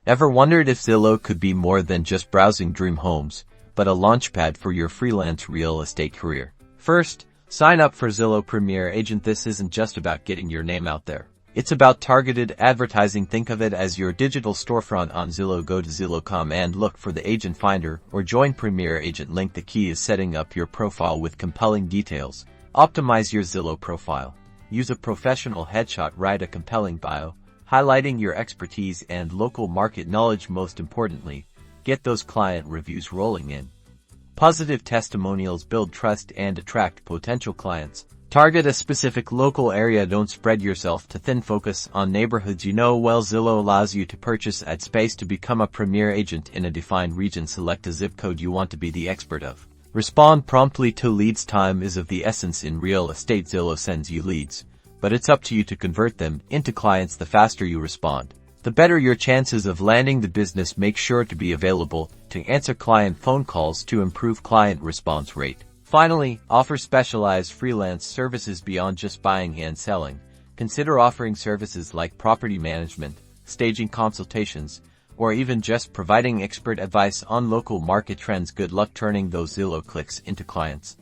Ever wondered if Zillow could be more than just browsing dream homes, but a launchpad for your freelance real estate career? First, sign up for Zillow Premier Agent. This isn't just about getting your name out there. It's about targeted advertising. Think of it as your digital storefront on Zillow. Go to Zillow.com and look for the Agent Finder or join Premier Agent link. The key is setting up your profile with compelling details. Optimize your Zillow profile. Use a professional headshot. Write a compelling bio, highlighting your expertise and local market knowledge. Most importantly, get those client reviews rolling in. Positive testimonials build trust and attract potential clients. Target a specific local area. Don't spread yourself too thin. Focus on neighborhoods you know well. Zillow allows you to purchase ad space to become a premier agent in a defined region. Select a zip code you want to be the expert of. Respond promptly to leads. Time is of the essence in real estate. Zillow sends you leads, but it's up to you to convert them into clients. The faster you respond, the better your chances of landing the business. Make sure to be available to answer client phone calls to improve client response rate. Finally, offer specialized freelance services beyond just buying and selling. Consider offering services like property management, staging consultations, or even just providing expert advice on local market trends. Good luck turning those Zillow clicks into clients.